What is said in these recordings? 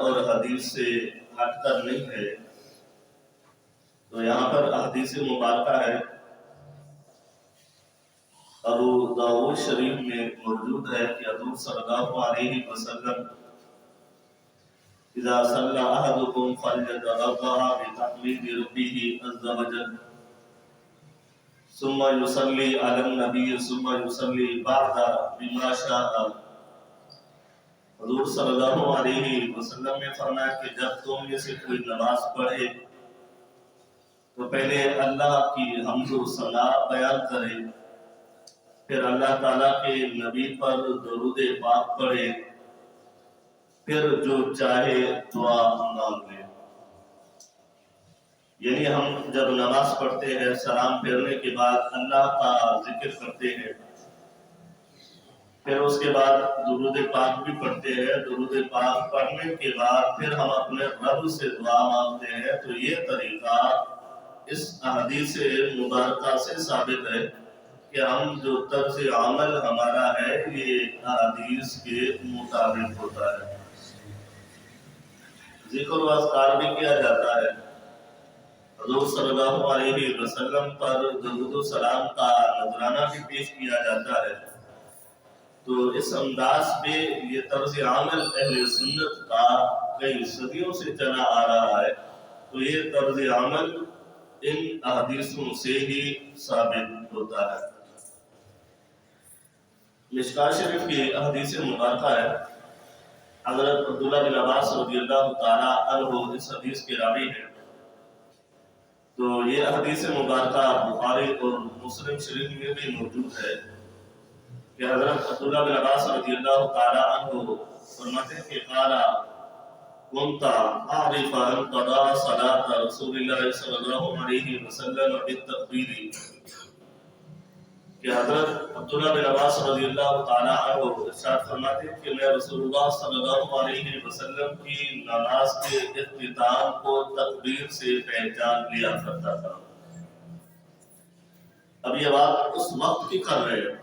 اور حدیث سے ہٹ کر نہیں ہے، تو یہاں پر حدیث مبارکہ ہے ابو داؤد شریف میں موجود ہے کہ حضور صلی اللہ علیہ وسلم اذا صلى احدكم فليتوضا بتحميد ربه عز وجل ثم يصلي على النبي ثم يصلي بعد بما شاء۔ حضور صلی اللہ علیہ وسلم نے فرمایا کہ جب تم میں سے کوئی نماز پڑھے تو پہلے اللہ کی حمد و ثنا بیان کرے، پھر اللہ تعالیٰ کے نبی پر درود پاک پڑھے، پھر جو چاہے دعا مانگ لے۔ یعنی ہم جب نماز پڑھتے ہیں سلام پھیرنے کے بعد اللہ کا ذکر کرتے ہیں، پھر اس کے بعد درود پاک بھی پڑھتے ہیں، درود پاک پڑھنے کے بعد پھر ہم اپنے رب سے دعا مانگتے ہیں۔ تو یہ طریقہ اس حدیث مبارکہ سے ثابت ہے کہ ہم جو طرز عمل ہمارا ہے یہ حدیث کے مطابق ہوتا ہے۔ ذکر و اذکار بھی کیا جاتا ہے، حضور صلی اللہ علیہ وسلم پر درود و سلام کا نذرانہ بھی پیش کیا جاتا ہے۔ تو اس انداز پہ یہ طرز عمل اہل سنت کا کئی صدیوں سے چلا آ رہا ہے، تو یہ طرز عمل ان احادیثوں سے ہی ثابت ہوتا ہے۔ مشکوٰۃ شریف کی حدیث مبارکہ ہے، حضرت عبداللہ بن عباس رضی اللہ تعالیٰ عنہ اس حدیث کے راوی ہیں۔ تو یہ حدیث مبارکہ بخاری اور مسلم شریف میں بھی موجود ہے کہ حضرت عبداللہ بن عباس رضی اللہ تعالیٰ عنہ فرماتے ہیں کہ قال كنت اعرف ان قضاء صلاة رسول اللہ صلی اللہ علیہ وسلم بالتکبیر، کہ حضرت عبداللہ بن عباس رضی اللہ تعالیٰ عنہ ارشاد فرماتے ہیں کہ میں رسول اللہ صلی اللہ علیہ وسلم کی نماز کے اختتام کو تکبیر سے پہچان لیا کرتا تھا۔ اب یہ بات اس وقت کی کر رہے ہیں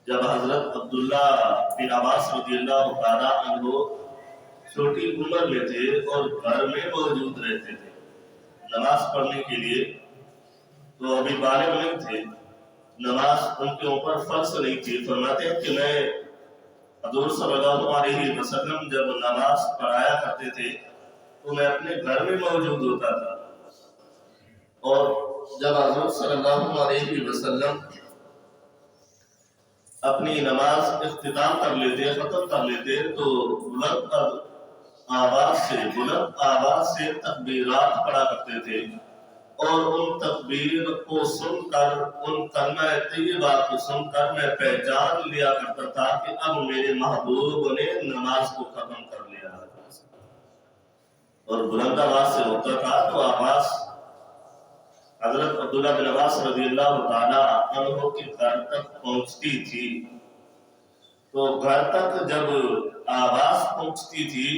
جب حضرت عبداللہ بن عباس رضی اللہ تعالیٰ عنہ چھوٹی عمر میں تھے اور گھر میں موجود رہتے تھے نماز پڑھنے کے لیے، تو ابھی بالغ نہیں تھے، نماز ان کے اوپر فرض نہیں تھی۔ فرماتے ہیں کہ میں حضور صلی اللہ علیہ وسلم جب نماز پڑھایا کرتے تھے تو میں اپنے گھر میں موجود ہوتا تھا، اور جب حضور صلی اللہ علیہ وسلم اپنی نماز اختتام کر لیتے، ختم کر لیتے، تو بلند آواز سے تکبیرات پڑھا کرتے تھے، اور ان تکبیر کو سن کر، ان کلمہ طیبہ کو سن کر میں پہچان لیا کرتا تھا کہ اب میرے محبوب نے نماز کو ختم کر لیا ہے۔ اور بلند آواز سے ہوتا تھا تو آواز حضرت عبداللہ بن عباس رضی اللہ تعالیٰ عنہ کے گھر تک پہنچتی تھی۔ تو گھر تک جب آواز پہنچتی تھی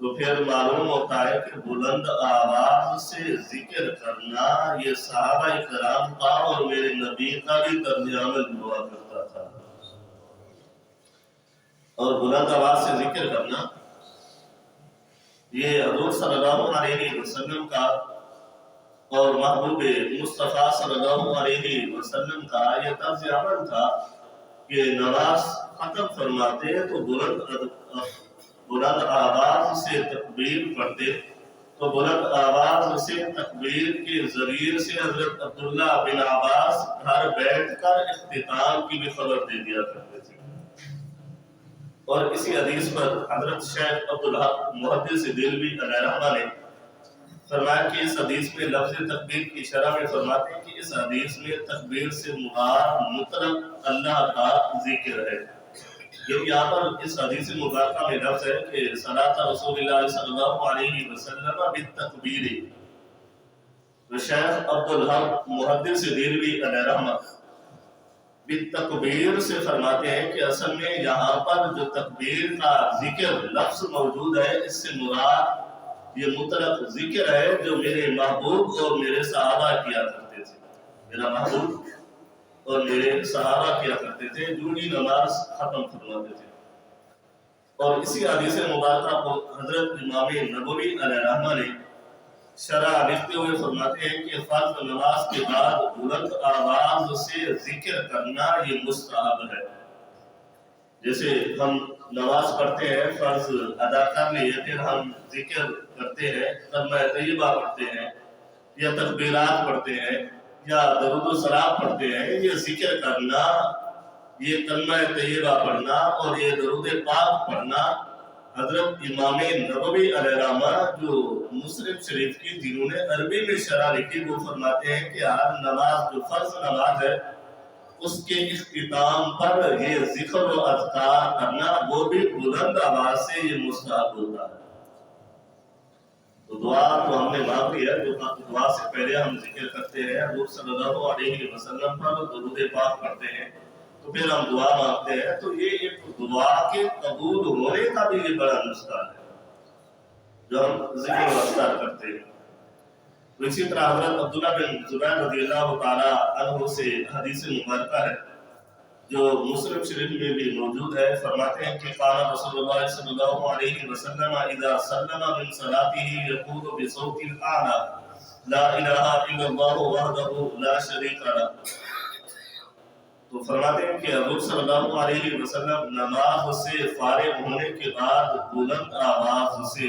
تو پھر معلوم ہوتا ہے کہ بلند آواز سے ذکر کرنا یہ صحابہ کرام کا اور میرے نبی کا بھی طرز عمل ہوا کرتا تھا۔ اور بلند آواز سے ذکر کرنا یہ حضور صلی اللہ علیہ وسلم کا اور محبوب مصطفیٰ صلی اللہ علیہ وسلم کا یہ طرز عمل تھا کہ نماز ختم فرماتے تو بلند آواز سے تکبیر پڑھتے، تو بلند آواز سے تکبیر کے ذریعے سے حضرت عبداللہ بن عباس گھر بیٹھ کر اختتام کی بھی خبر دے دیا کرتے تھے۔ اور اسی حدیث پر حضرت شیخ عبدالحق محدث دہلوی علیہ رحمہ نے فرمایا کہ اس حدیث میں لفظ تکبیر کی شرح میں فرماتے ہیں کہ اس حدیث میں تکبیر سے مراد مطلق اللہ کا ذکر ہے۔ یعنی یہاں پر اس حدیث مبارکہ میں لفظ ہے کہ صلاۃ رسول اللہ صلی اللہ علیہ وسلم بالتکبیر، شیخ عبدالحق محدث دہلوی علیہ رحمہ بالتکبیر سے فرماتے ہیں کہ اصل میں یہاں پر جو تکبیر کا ذکر لفظ موجود ہے، اس سے مراد یہ مطلق ذکر ہے جو میرے محبوب اور میرے صحابہ کیا کرتے تھے۔ میرا محبوب اور میرے صحابہ کیا کرتے تھے جو ہی نماز ختم فرماتے تھے۔ اور اسی حدیث مبارکہ کو حضرت امام نبوی علیہ رحمہ نے شرح لکھتے ہوئے فرماتے ہیں کہ فرض نماز کے بعد بلند آواز سے ذکر کرنا یہ مستحب ہے۔ جیسے ہم نماز پڑھتے ہیں، فرض ادا کر لیے، پھر ہم ذکر کرتے ہیں، کلمہ طیبہ پڑھتے ہیں یا تکبیرات پڑھتے ہیں یا درود و سلام پڑھتے ہیں، یہ ذکر کرنا، یہ کلمہ طیبہ پڑھنا اور یہ درود پاک پڑھنا، حضرت امام نبوی علیہ رحمہ جو مسلم شریف کی جنہوں نے عربی میں شرح لکھی، وہ فرماتے ہیں کہ ہر نماز جو فرض نماز ہے اس کے اختتام پر یہ ذکر و اذکار کرنا، وہ بھی بلند آواز سے، یہ مستحب ہوتا ہے۔ تو دعا تو ہم نے مانگ لی ہے، جو دعا سے پہلے ہم ذکر کرتے ہیں، حضور صلی اللہ علیہ وسلم پر درود پاک پڑھتے ہیں، تو پھر ہم دعا مانگتے ہیں، تو یہ ایک دعا کے قبول ہونے کا بھی یہ بڑا نسخہ ہے جو ہم ذکر و اذکار کرتے ہیں۔ اسی طرح حضرت عبداللہ بن زبیر رضی اللہ تعالی عنہ سے حدیث مبارکہ ہے جو مسلم شریف میں بھی موجود ہے، فرماتے ہیں کہ قال رسول اللہ صلی اللہ علیہ وسلم اذا سلم من صلاته يقول بصوت اعلى لا الہ الا اللہ وحدہ لا شریک له۔ تو فرماتے ہیں کہ حضور صلی اللہ علیہ وسلم نماز سے فارغ ہونے کے بعد بلند آواز سے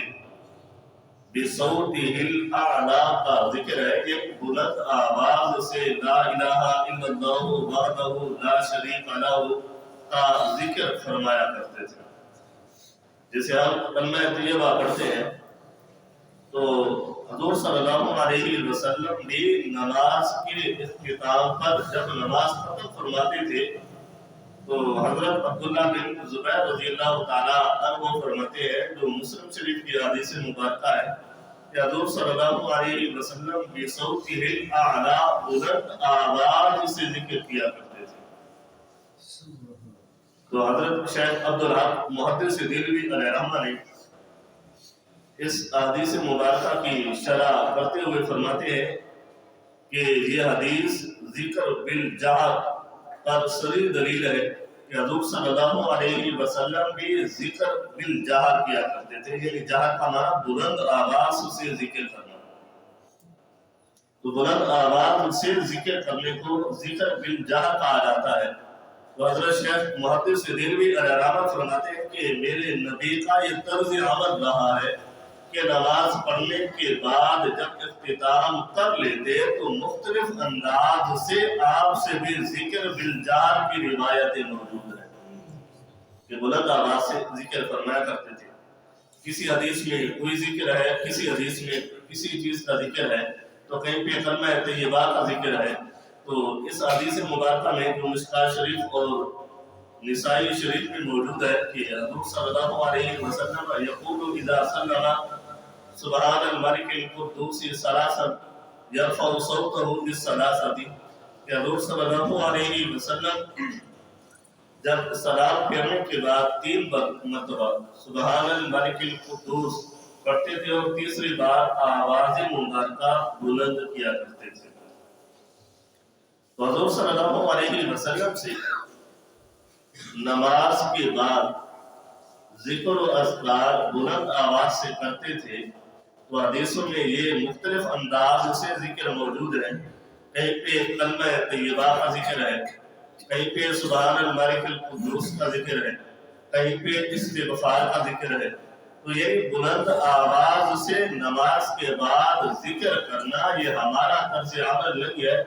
بصوتہ الاعلی کا ذکر ہے، ایک بلند آواز سے لا الہ الا اللہ وحدہ لا شریک لہ کا ذکر فرمایا کرتے تھے۔ جیسے ہم کلمہ طیبہ پڑھتے ہیں تو حضور صلی اللہ علیہ وسلم بھی نماز کے اختتام پر جب نماز ختم فرماتے تھے تو حضرت عبداللہ بن زبیر رضی اللہ تعالیٰ عنہ فرماتے ہیں، جو مسلم شریف کی حدیث مبارکہ ہے کہ حضور صلی اللہ علیہ وسلم بصوتہ الاعلی بلند آواز سے ذکر کیا کرتے تھے۔ تو حضرت شیخ عبدالحق محدث دہلوی علیہ رحمہ نے اس حدیث مبارکہ کی شرح کرتے ہوئے فرماتے ہیں کہ یہ حدیث ذکر بالجہر پر صریح دلیل ہے کہ حضور صلی اللہ علیہ وسلم بھی ذکر بالجہر کیا کرتے تھے، یعنی جہر کا معنی بلند آواز سے ذکر کرنا۔ تو بلند آواز سے ذکر کرنے کو ذکر بالجہر کہا جاتا ہے۔ تو حضرت شیخ محدث دہلوی علیہ رحمہ فرماتے ہیں کہ میرے نبی کا یہ طرز عمل رہا ہے کہ نماز پڑھنے کے بعد جب اختتام کر لیتے تو مختلف انداز سے آپ سے بھی ذکر بالجہر کی روایتیں موجود ہیں کہ بلند آواز سے ذکر فرمایا کرتے تھے۔ کسی حدیث میں کوئی ذکر ہے، کسی حدیث میں کسی چیز کا ذکر ہے، تو کہیں پہ کلمہ طیبہ کا ذکر ہے۔ تو اس حدیث مبارکہ میں جو مشکوٰۃ شریف اور نسائی شریف میں موجود ہے کہ حضور صلی اللہ علیہ وسلم یقول اذا سلم سبحان الملک القدوس ثلاثا یرفع صوتہ بالثلاثہ، کہ حضور صلی اللہ علیہ وسلم جب سلام پھیرنے کے بعد 3 مرتبہ سبحان الملک القدوس پڑھتے تھے اور تیسری بار آواز مبارکہ بلند کیا کرتے تھے۔ تو حضور صلی اللہ علیہ وسلم سے نماز کے بعد ذکر و اذکار بلند آواز سے کرتے تھے۔ تو حدیثوں میں یہ مختلف انداز سے ذکر موجود ہے، کہیں پہ کلمہ طیبہ کا ذکر ہے، کہیں پہ سبحان الملک القدوس کا ذکر ہے، کہیں پہ استغفار کا ذکر ہے۔ تو یہ بلند آواز سے نماز کے بعد ذکر کرنا یہ ہمارا طرز عمل نہیں ہے،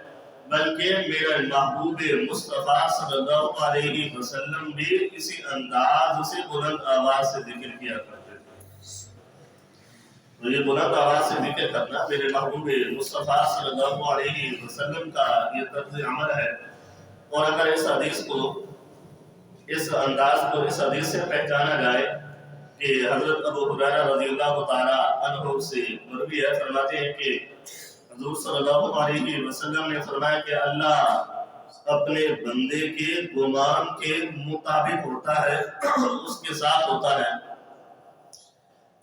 بلکہ میرا محبوب مصطفیٰ صلی اللہ علیہ وسلم بھی اسی انداز سے بلند آواز سے ذکر کیا کرتے تھے۔ تو یہ بلند آواز سے ذکر کرنا میرے محبوب مصطفیٰ صلی اللہ علیہ وسلم کا یہ طرز عمل ہے۔ اور اگر اس حدیث کو، اس انداز کو اس حدیث سے پہچانا جائے کہ حضرت ابو ہریرہ رضی اللہ تعالی عنہ سے مروی ہے، فرماتے ہیں کہ حضور صلی اللہ علیہ وسلم نے فرمایا کہ اللہ اپنے بندے کے گمان کے مطابق ہوتا ہے، اس کے ساتھ ہوتا ہے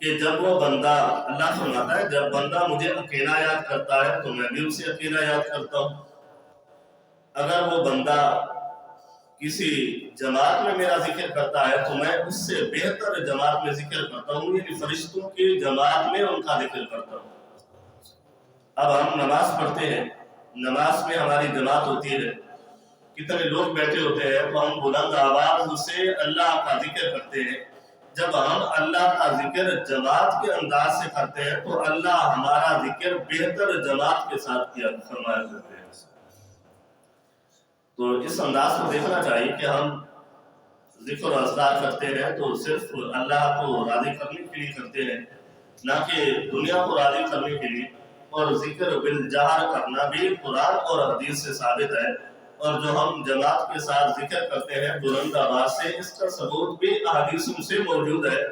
کہ جب وہ بندہ، اللہ فرماتا ہے جب بندہ مجھے اکیلا یاد کرتا ہے تو میں بھی اسے اکیلا یاد کرتا ہوں۔ اگر وہ بندہ کسی جماعت میں میرا ذکر کرتا ہے تو میں اس سے بہتر جماعت میں ذکر کرتا ہوں، یعنی فرشتوں کی جماعت میں ان کا ذکر کرتا ہوں۔ اب ہم نماز پڑھتے ہیں، نماز میں ہماری جماعت ہوتی ہے، کتنے لوگ بیٹھے ہوتے ہیں تو ہم بلند آواز سے اللہ کا ذکر کرتے ہیں۔ جب ہم اللہ کا ذکر جماعت کے انداز سے کرتے ہیں تو اللہ ہمارا ذکر بہتر جماعت کے ساتھ کیا فرمایا کرتے ہیں۔ تو اس انداز کو دیکھنا چاہیے کہ ہم ذکر و اذکار کرتے ہیں تو صرف اللہ کو راضی کرنے کے لیے کرتے ہیں، نہ کہ دنیا کو راضی کرنے کے لیے۔ اور ذکر بالجہر کرنا بھی قرآن اور حدیث سے ثابت ہے، اور جو ہم جماعت کے ساتھ ذکر کرتے ہیں بلند آواز سے، اس کا ثبوت بھی احادیث سے موجود ہے۔